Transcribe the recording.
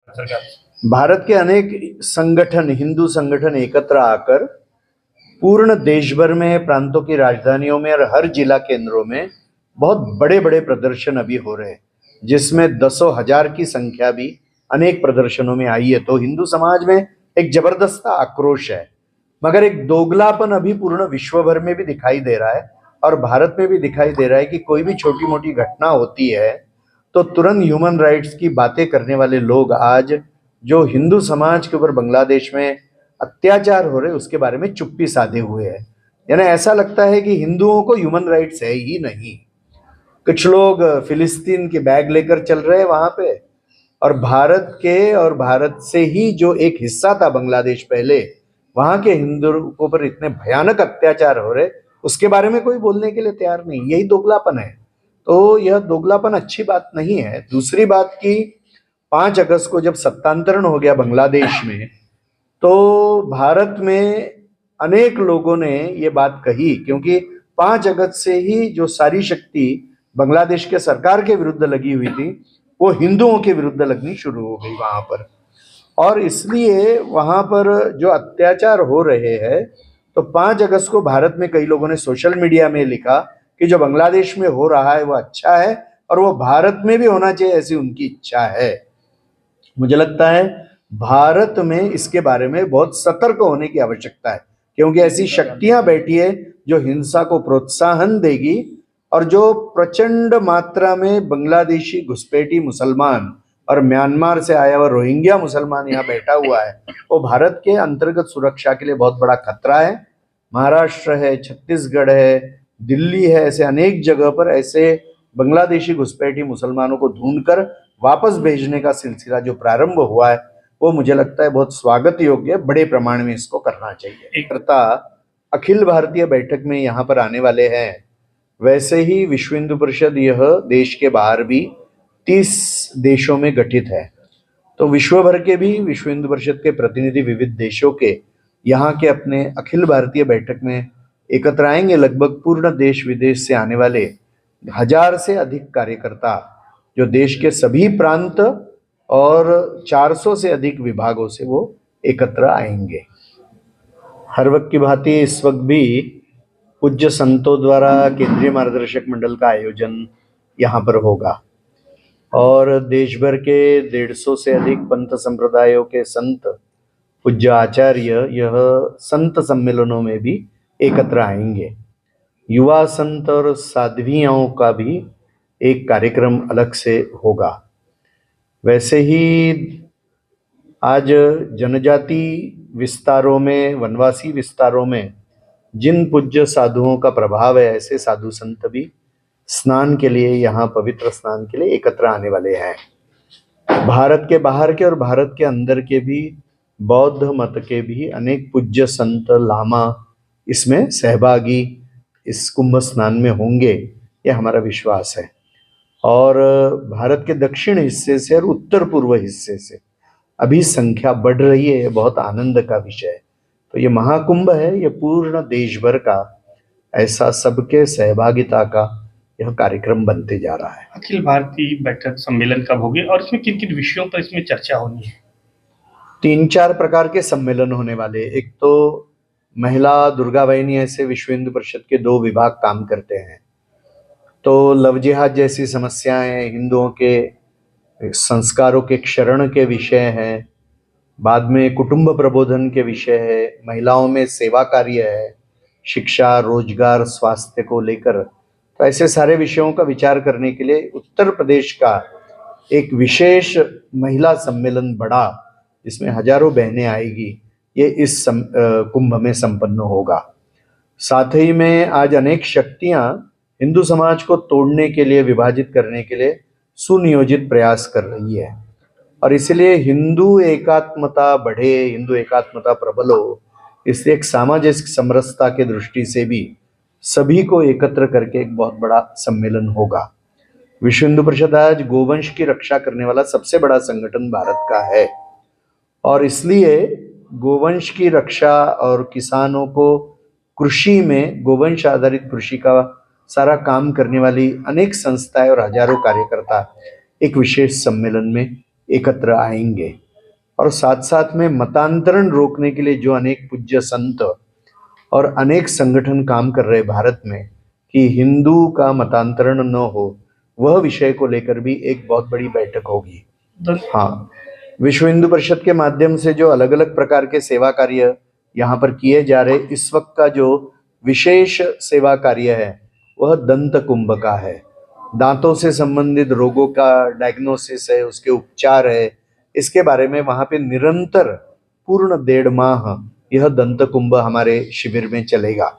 भारत के अनेक संगठन, हिंदू संगठन एकत्र आकर पूर्ण देश भर में, प्रांतों की राजधानियों में और हर जिला केंद्रों में बहुत बड़े बड़े प्रदर्शन अभी हो रहे हैं, जिसमें दसों हजार की संख्या भी अनेक प्रदर्शनों में आई है। तो हिंदू समाज में एक जबरदस्त आक्रोश है, मगर एक दोगलापन अभी पूर्ण विश्व भर में भी दिखाई दे रहा है और भारत में भी दिखाई दे रहा है कि कोई भी छोटी मोटी घटना होती है तो तुरंत ह्यूमन राइट्स की बातें करने वाले लोग आज जो हिंदू समाज के ऊपर बांग्लादेश में अत्याचार हो रहे उसके बारे में चुप्पी साधे हुए हैं। यानी ऐसा लगता है कि हिंदुओं को ह्यूमन राइट्स है ही नहीं। कुछ लोग फिलिस्तीन के बैग लेकर चल रहे हैं वहां पे, और भारत के और भारत से ही जो एक हिस्सा था बांग्लादेश पहले, वहां के हिंदुओं पर इतने भयानक अत्याचार हो रहे उसके बारे में कोई बोलने के लिए तैयार नहीं। यही दोगलापन है। तो यह दोगलापन अच्छी बात नहीं है। दूसरी बात की 5 अगस्त को जब सत्तांतरण हो गया बांग्लादेश में, तो भारत में अनेक लोगों ने ये बात कही, क्योंकि 5 अगस्त से ही जो सारी शक्ति बांग्लादेश के सरकार के विरुद्ध लगी हुई थी वो हिंदुओं के विरुद्ध लगनी शुरू हो गई वहां पर। और इसलिए वहां पर जो अत्याचार हो रहे हैं, तो 5 अगस्त को भारत में कई लोगों ने सोशल मीडिया में लिखा कि जो बांग्लादेश में हो रहा है वो अच्छा है और वो भारत में भी होना चाहिए, ऐसी उनकी इच्छा है। मुझे लगता है भारत में इसके बारे में बहुत सतर्क होने की आवश्यकता है, क्योंकि ऐसी शक्तियां बैठी है जो हिंसा को प्रोत्साहन देगी और जो प्रचंड मात्रा में बांग्लादेशी घुसपैठी मुसलमान और म्यांमार से आया हुआ रोहिंग्या मुसलमान यहाँ बैठा हुआ है, वो भारत के अंतर्गत सुरक्षा के लिए बहुत बड़ा खतरा है। महाराष्ट्र है, छत्तीसगढ़ है, दिल्ली है, ऐसे अनेक जगह पर ऐसे बांग्लादेशी घुसपैठी मुसलमानों को ढूंढकर वापस भेजने का सिलसिला जो प्रारंभ हुआ है वो मुझे लगता है बहुत स्वागत योग्य है। बड़े प्रमाण में इसको करना चाहिए। एक अखिल भारतीय बैठक में यहाँ पर आने वाले हैं। वैसे ही विश्व हिंदू परिषद यह देश के बाहर भी 30 देशों में गठित है, तो विश्व भर के भी विश्व हिंदू परिषद के प्रतिनिधि विविध देशों के यहाँ के अपने अखिल भारतीय बैठक में एकत्र आएंगे। लगभग पूर्ण देश विदेश से आने वाले 1000 से अधिक कार्यकर्ता जो देश के सभी प्रांत और 400 से अधिक विभागों से वो एकत्र आएंगे। हर वक्त की भांति इस वक्त भी पूज्य संतों द्वारा केंद्रीय मार्गदर्शक मंडल का आयोजन यहाँ पर होगा और देश भर के 150 से अधिक पंथ संप्रदायों के संत, पूज्य आचार्य यह संत सम्मेलनों में भी एकत्र आएंगे। युवा संत और साध्वियों का भी एक कार्यक्रम अलग से होगा। वैसे ही आज जनजाति विस्तारों में, वनवासी विस्तारों में जिन पूज्य साधुओं का प्रभाव है, ऐसे साधु संत भी स्नान के लिए, यहाँ पवित्र स्नान के लिए एकत्र आने वाले हैं। भारत के बाहर के और भारत के अंदर के भी बौद्ध मत के भी अनेक पूज्य संत लामा इसमें सहभागी इस कुंभ स्नान में होंगे, ये हमारा विश्वास है। और भारत के दक्षिण हिस्से से और उत्तर पूर्व हिस्से से अभी संख्या बढ़ रही है, ये बहुत आनंद का विषय है। तो ये महाकुंभ है, ये पूर्ण देश भर का ऐसा सबके सहभागिता का यह कार्यक्रम बनते जा रहा है। अखिल भारतीय बैठक सम्मेलन कब होगी और इसमें किन किन विषयों पर इसमें चर्चा होनी है? 3-4 प्रकार के सम्मेलन होने वाले। एक तो महिला दुर्गा वाहिनी, ऐसे विश्व हिंदू परिषद के 2 विभाग काम करते हैं, तो लव जिहाद जैसी समस्याएं, हिंदुओं के संस्कारों के क्षरण के विषय हैं, बाद में कुटुंब प्रबोधन के विषय है, महिलाओं में सेवा कार्य है, शिक्षा, रोजगार, स्वास्थ्य को लेकर। तो ऐसे सारे विषयों का विचार करने के लिए उत्तर प्रदेश का एक विशेष महिला सम्मेलन बड़ा, जिसमें हजारों बहनें आएगी, ये इस कुंभ में संपन्न होगा। साथ ही में आज अनेक शक्तियां हिंदू समाज को तोड़ने के लिए, विभाजित करने के लिए सुनियोजित प्रयास कर रही है और इसलिए हिंदू एकात्मता बढ़े, हिंदू एकात्मता प्रबल हो, इसलिए एक सामाजिक समरसता के दृष्टि से भी सभी को एकत्र करके एक बहुत बड़ा सम्मेलन होगा। विश्व हिंदू परिषद आज गोवंश की रक्षा करने वाला सबसे बड़ा संगठन भारत का है और इसलिए गोवंश की रक्षा और किसानों को कृषि में, गोवंश आधारित कृषि का सारा काम करने वाली अनेक संस्थाएं और हजारों कार्यकर्ता एक विशेष सम्मेलन में एकत्र आएंगे। और साथ साथ में मतांतरण रोकने के लिए जो अनेक पूज्य संत और अनेक संगठन काम कर रहे भारत में कि हिंदू का मतांतरण न हो, वह विषय को लेकर भी एक बहुत बड़ी बैठक होगी। हाँ, विश्व हिंदू परिषद के माध्यम से जो अलग अलग प्रकार के सेवा कार्य यहाँ पर किए जा रहे, इस वक्त का जो विशेष सेवा कार्य है वह दंत कुंभ का है। दांतों से संबंधित रोगों का डायग्नोसिस है, उसके उपचार है, इसके बारे में वहाँ पे निरंतर पूर्ण 1.5 माह यह दंत कुंभ हमारे शिविर में चलेगा।